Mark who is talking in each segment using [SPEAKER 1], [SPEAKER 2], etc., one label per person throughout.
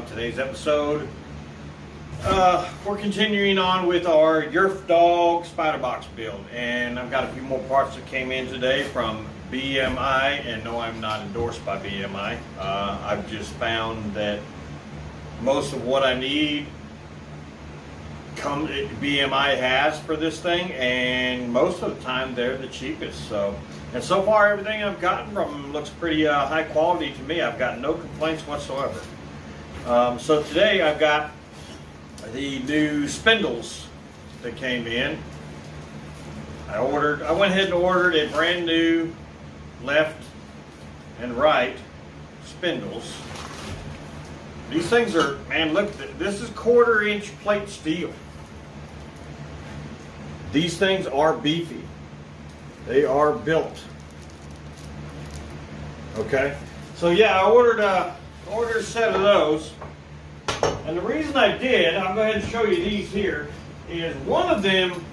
[SPEAKER 1] Today's episode, we're continuing on with our Yerfdog spider box build, and I've got a few more parts that came in today from BMI, and no, I'm not endorsed by BMI. I've just found that most of what I need BMI has for this thing, and most of the time they're the cheapest. And so far everything I've gotten from them looks pretty high quality to me. I've got no complaints whatsoever. So today I've got the new spindles that came in. I went ahead and ordered a brand new left and right spindles. These things are, man, look, this is 1/4 inch plate steel. These things are beefy. They are built. Okay, so yeah, I ordered a set of those, and the reason I did, I'll go ahead and show you these here, is one of them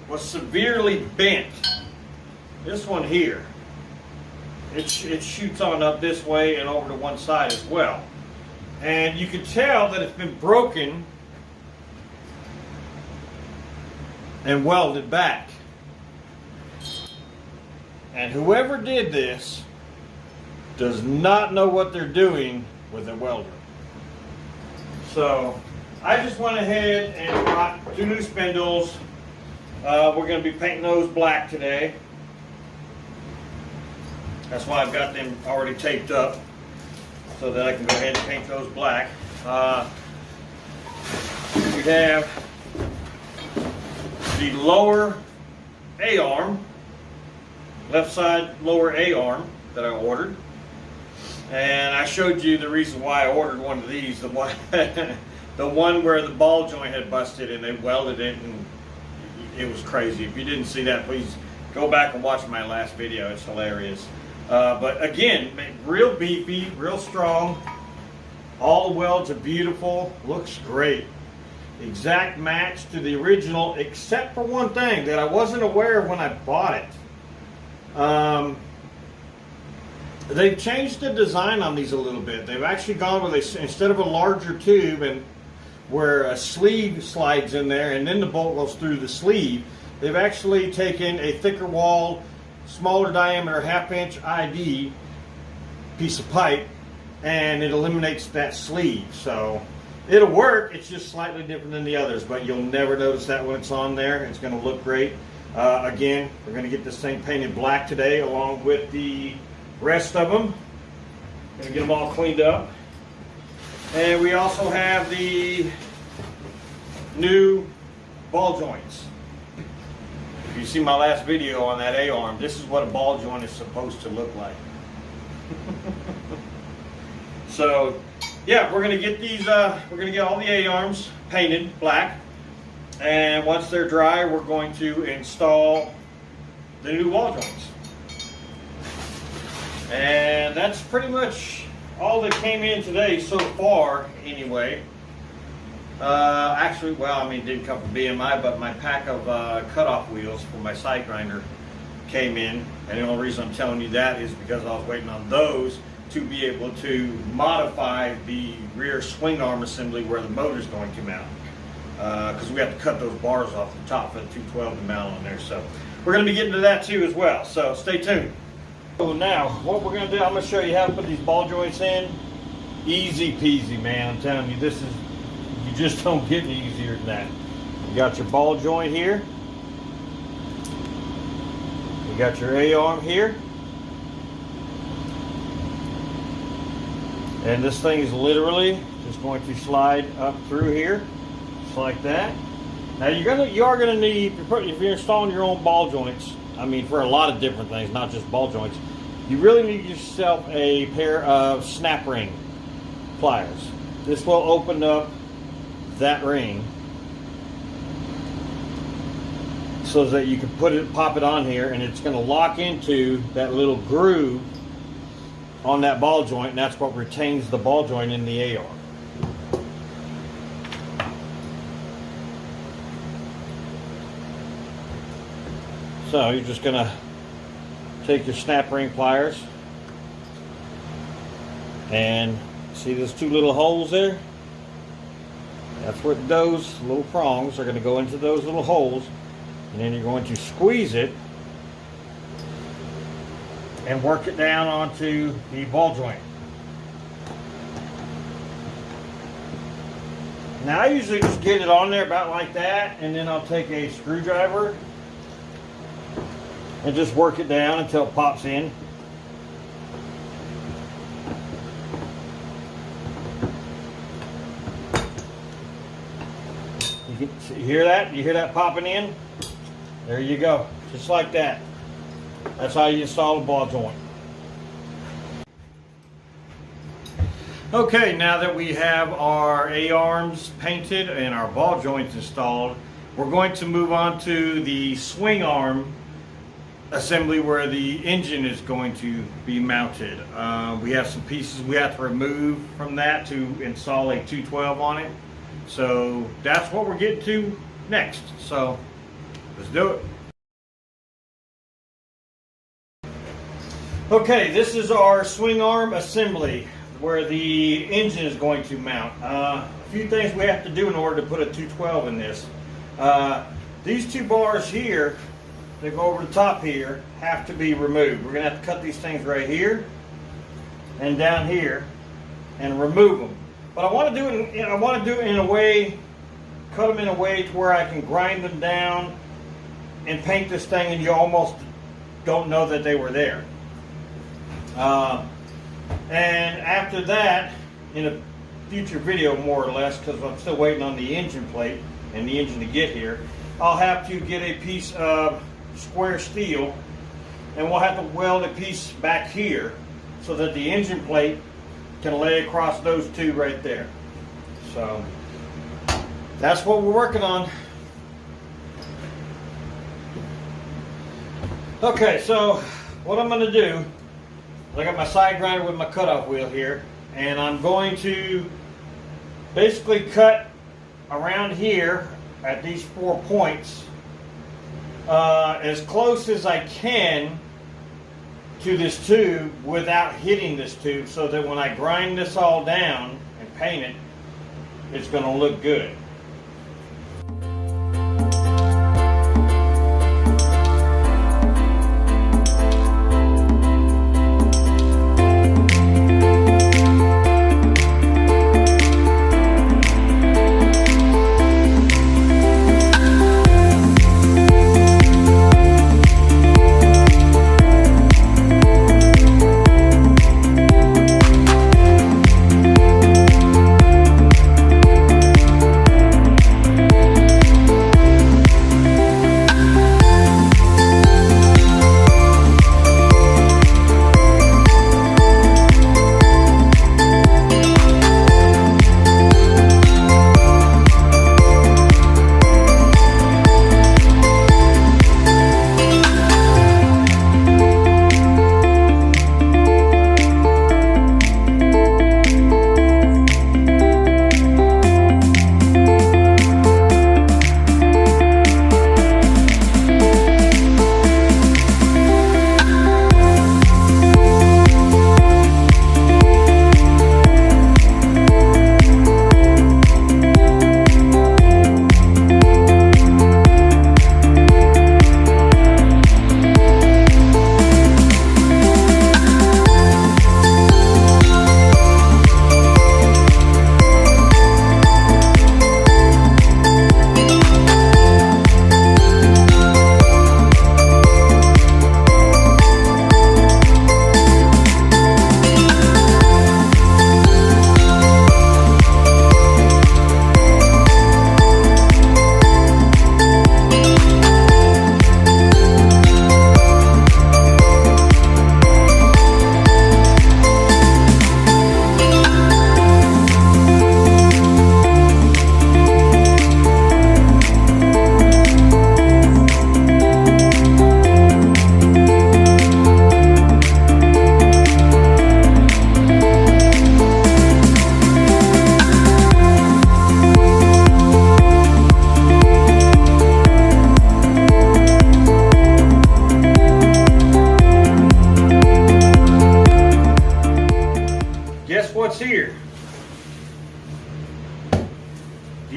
[SPEAKER 1] was severely bent. This one here, it shoots on up this way and over to one side as well, and you can tell that it's been broken and welded back. And whoever did this does not know what they're doing with a welder. So I just went ahead and bought 2 new spindles. We're going to be painting those black today. That's why I've got them already taped up, so that I can go ahead and paint those black. We have the lower A-arm, left side lower A-arm that I ordered, and I showed you the reason why I ordered one of these. The one, the one where the ball joint had busted and they welded it, and it was crazy. If you didn't see that, please go back and watch my last video. It's hilarious. But again, real beefy, real strong. All the welds are beautiful. Looks great. Exact match to the original, except for one thing that I wasn't aware of when I bought it. They've changed the design on these a little bit. They've actually gone with instead of a larger tube and where a sleeve slides in there and then the bolt goes through the sleeve, they've actually taken a thicker wall, smaller diameter 1/2 inch ID piece of pipe, and it eliminates that sleeve. So it'll work, it's just slightly different than the others, but you'll never notice that when it's on there. It's going to look great. Again, we're going to get this thing painted black today along with the rest of them. Going to get them all cleaned up. And we also have the new ball joints. If you see my last video on that A-arm, this is what a ball joint is supposed to look like. So yeah, we're going to get these, we're going to get all the A-arms painted black. And once they're dry, we're going to install the new wall joints. And that's pretty much all that came in today so far, anyway. Actually, well, I mean, it didn't come from BMI, but my pack of cutoff wheels for my side grinder came in. And the only reason I'm telling you that is because I was waiting on those to be able to modify the rear swing arm assembly where the motor's going to mount. Because we have to cut those bars off the top for the 212 to mount on there. So we're going to be getting to that too as well. So stay tuned. So now, what we're going to do, I'm going to show you how to put these ball joints in. Easy peasy, man. I'm telling you, this is, you just don't get any easier than that. You got your ball joint here. You got your A-arm here. And this thing is literally just going to slide up through here, just like that. Now you are gonna need, if you're installing your own ball joints, I mean for a lot of different things, not just ball joints, you really need yourself a pair of snap ring pliers. This will open up that ring so that you can pop it on here, and it's gonna lock into that little groove on that ball joint, and that's what retains the ball joint in the A-arm. So you're just gonna take your snap ring pliers and see those 2 little holes there? That's what those little prongs are going to go into those little holes, and then you're going to squeeze it and work it down onto the ball joint. Now I usually just get it on there about like that, and then I'll take a screwdriver and just work it down until it pops in. You hear that? You hear that popping in? There you go. Just like that. That's how you install a ball joint. Okay, now that we have our A-arms painted and our ball joints installed, we're going to move on to the swing arm assembly where the engine is going to be mounted. We have some pieces we have to remove from that to install a 212 on it. So that's what we're getting to next. So let's do it. Okay, this is our swing arm assembly where the engine is going to mount. A few things we have to do in order to put a 212 in this. These two bars here that go over the top here have to be removed. We're going to have to cut these things right here and down here and remove them. But I want to do it in a way, cut them in a way to where I can grind them down and paint this thing, and you almost don't know that they were there. And after that, in a future video more or less, because I'm still waiting on the engine plate and the engine to get here, I'll have to get a piece of square steel, and we'll have to weld a piece back here so that the engine plate can lay across those two right there. So that's what we're working on. Okay, so what I'm going to do, I got my side grinder with my cutoff wheel here, and I'm going to basically cut around here at these 4 points as close as I can to this tube without hitting this tube, so that when I grind this all down and paint it, it's going to look good.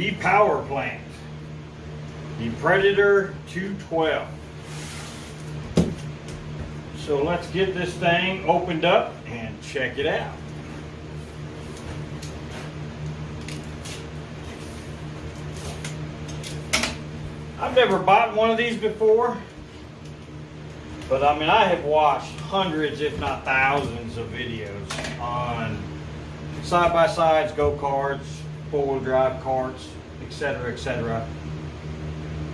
[SPEAKER 1] the power plant, the Predator 212. So let's get this thing opened up and check it out. I've never bought one of these before, but I mean, I have watched hundreds, if not thousands, of videos on side-by-sides, go-karts, four-wheel drive karts, etc., etc.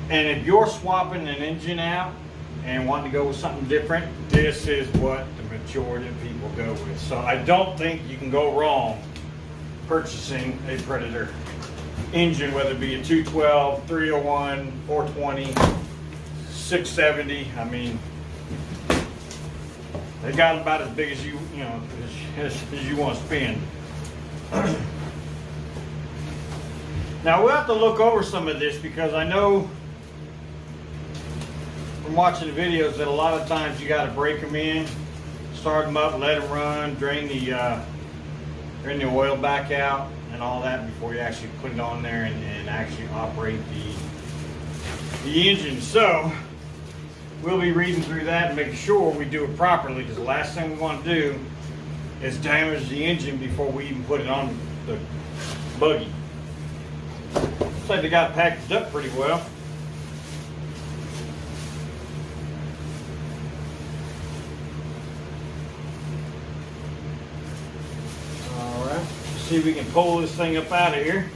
[SPEAKER 1] And if you're swapping an engine out and wanting to go with something different, this is what the majority of people go with. So I don't think you can go wrong purchasing a Predator engine, whether it be a 212, 301, 420, 670. I mean, they got about as big as you know, as you want to spend. Now we'll have to look over some of this, because I know from watching the videos that a lot of times you got to break them in, start them up, let them run, drain the oil back out and all that before you actually put it on there and actually operate the engine. So we'll be reading through that and making sure we do it properly, because the last thing we want to do is damage the engine before we even put it on the buggy. Looks like they got it packaged up pretty well. See if we can pull this thing up out of here.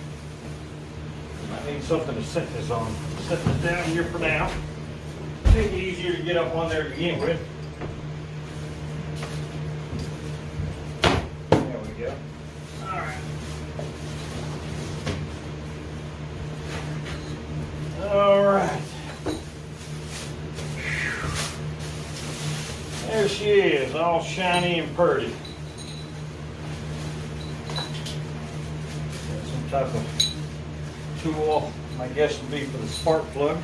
[SPEAKER 1] I need something to set this on. Set this down here for now. Make it easier to get up on there to begin with. There we go. All right. All right. There she is, all shiny and pretty. Type of tool, I guess, would be for the spark plug.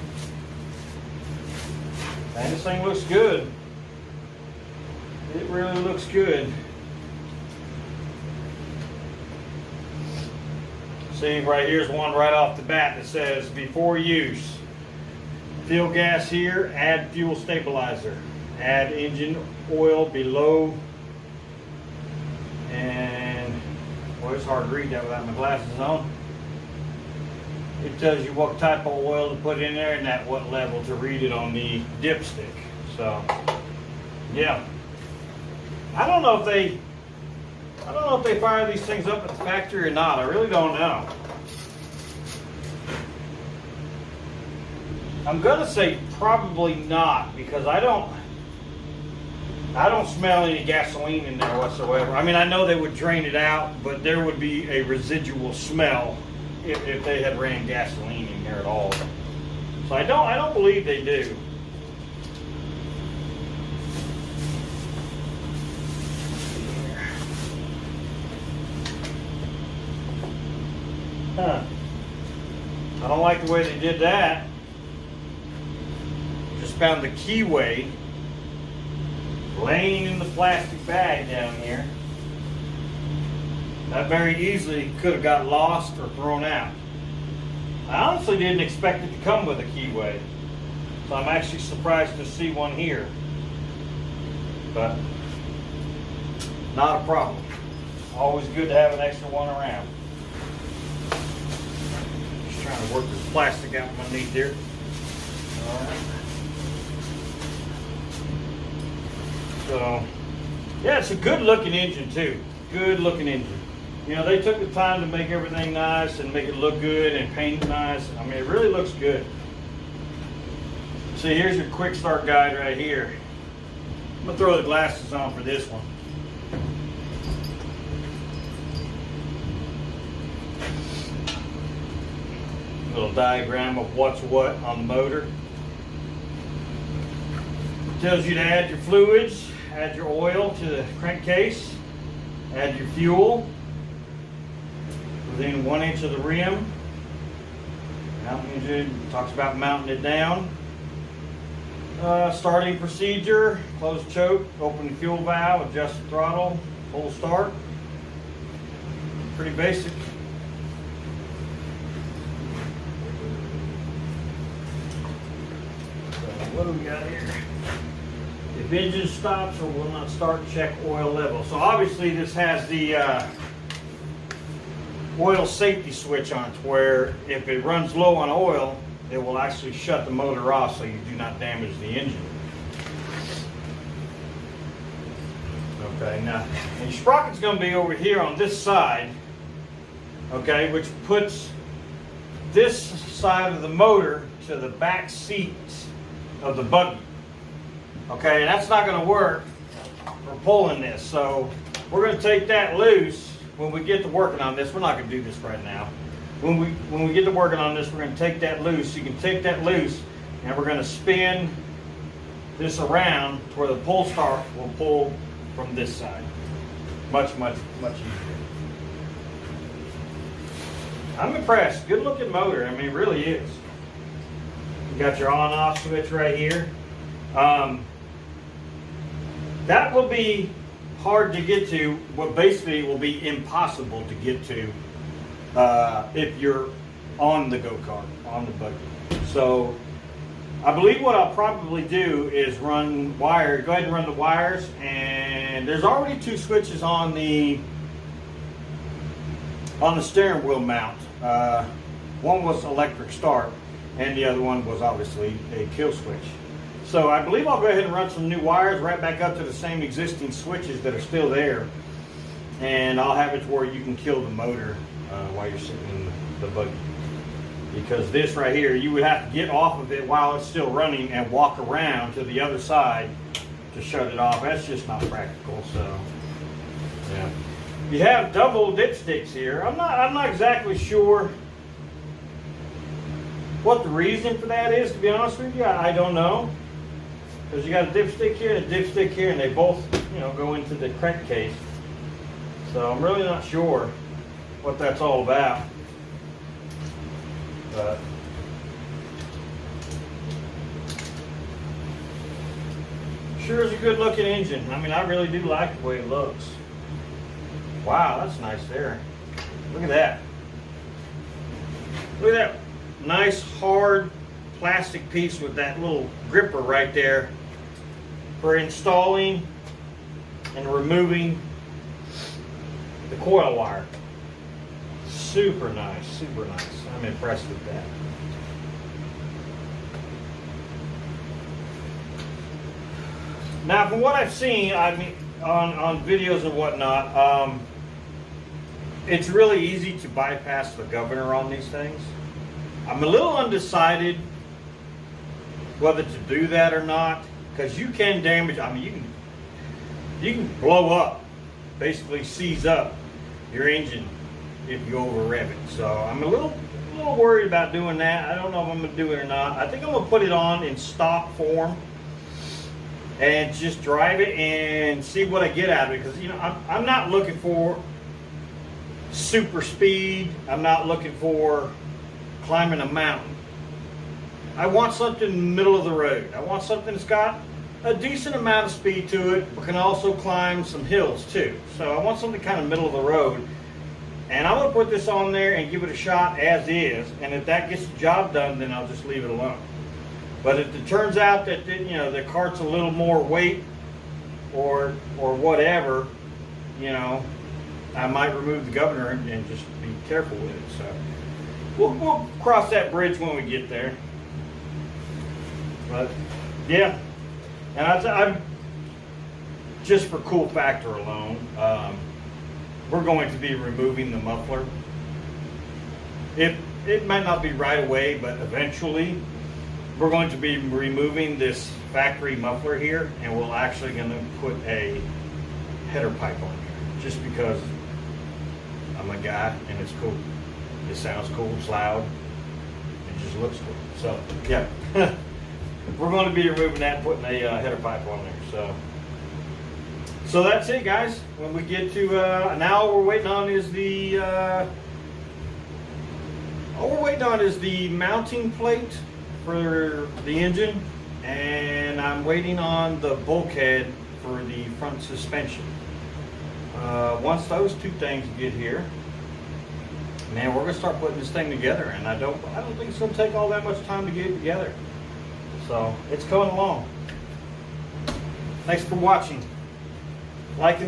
[SPEAKER 1] And this thing looks good. It really looks good. See, right here's one right off the bat that says, before use, fill gas here, add fuel stabilizer, add engine oil below, and well, it's hard to read that without my glasses on. It tells you what type of oil to put in there and at what level to read it on the dipstick. So, yeah. I don't know if they fire these things up at the factory or not. I really don't know. I'm gonna say probably not, because I don't smell any gasoline in there whatsoever. I mean, I know they would drain it out, but there would be a residual smell if they had ran gasoline in there at all. So I don't believe they do. Huh. I don't like the way they did that. Just found the keyway laying in the plastic bag down here. That very easily could have got lost or thrown out. I honestly didn't expect it to come with a keyway, so I'm actually surprised to see one here. But not a problem. Always good to have an extra one around. Just trying to work this plastic out from underneath here. All right. So, yeah, it's a good looking engine too. Good looking engine. You know, they took the time to make everything nice and make it look good and paint it nice. I mean, it really looks good. See, here's your quick start guide right here. I'm gonna throw the glasses on for this one. Little diagram of what's what on the motor. Tells you to add your fluids, add your oil to the crankcase, add your fuel within 1 inch of the rim. Mounting engine talks about mounting it down. Starting procedure: close choke, open the fuel valve, adjust the throttle, full start. Pretty basic. what do we got here? If engine stops or will not start, check oil level. So obviously this has the oil safety switch on it, where if it runs low on oil, it will actually shut the motor off so you do not damage the engine. Okay, now the sprocket's going to be over here on this side, okay, which puts this side of the motor to the back seats of the buggy. Okay, and that's not going to work for pulling this. So we're going to take that loose when we get to working on this. We're not going to do this right now. When we get to working on this, we're going to take that loose. You can take that loose, and we're going to spin this around to where the pull start will pull from this side. Much easier. I'm impressed. Good looking motor. I mean, it really is. You got your on-off switch right here. That will be hard to get to. Well, basically, it will be impossible to get to if you're on the go-kart, on the buggy. So I believe what I'll probably do is run wire. Go ahead and run the wires, and there's already two switches on the steering wheel mount. One was electric start, and the other one was obviously a kill switch. So I believe I'll go ahead and run some new wires right back up to the same existing switches that are still there, and I'll have it to where you can kill the motor while you're sitting in the buggy. Because this right here, you would have to get off of it while it's still running and walk around to the other side to shut it off. That's just not practical. So yeah, you have double dipsticks here. I'm not exactly sure what the reason for that is, to be honest with you. I don't know, because you got a dipstick here and a dipstick here, and they both, you know, go into the crankcase. So I'm really not sure what that's all about. But sure is a good looking engine. I mean, I really do like the way it looks. Wow, that's nice there. Look at that. Look at that nice hard plastic piece with that little gripper right there for installing and removing the coil wire. Super nice, super nice. I'm impressed with that. Now, from what I've seen, I mean, on videos and whatnot, it's really easy to bypass the governor on these things. I'm a little undecided whether to do that or not, because you can damage. I mean, you can blow up, basically seize up your engine if you over rev it. So I'm a little worried about doing that. I don't know if I'm going to do it or not. I think I'm going to put it on in stock form and just drive it and see what I get out of it. Because, you know, I'm not looking for super speed. I'm not looking for climbing a mountain. I want something in the middle of the road. I want something that's got a decent amount of speed to it, but can also climb some hills too. So I want something kind of middle of the road. And I'm going to put this on there and give it a shot as is. And if that gets the job done, then I'll just leave it alone. But if it turns out that you know, the cart's a little more weight or whatever, you know, I might remove the governor and just be careful with it. So we'll cross that bridge when we get there. But yeah, and I'm just for cool factor alone. We're going to be removing the muffler. It might not be right away, but eventually we're going to be removing this factory muffler here, and we're actually going to put a header pipe on here, just because I'm a guy and it's cool. It sounds cool, it's loud, it just looks cool. So yeah, we're going to be removing that, putting a header pipe on there. So that's it, guys. When we get to now, all we're waiting on is the mounting plate for the engine, and I'm waiting on the bulkhead for the front suspension. Once those two things get here, man, we're gonna start putting this thing together, and I don't think it's gonna take all that much time to get it together. So it's coming along. Thanks for watching. Like and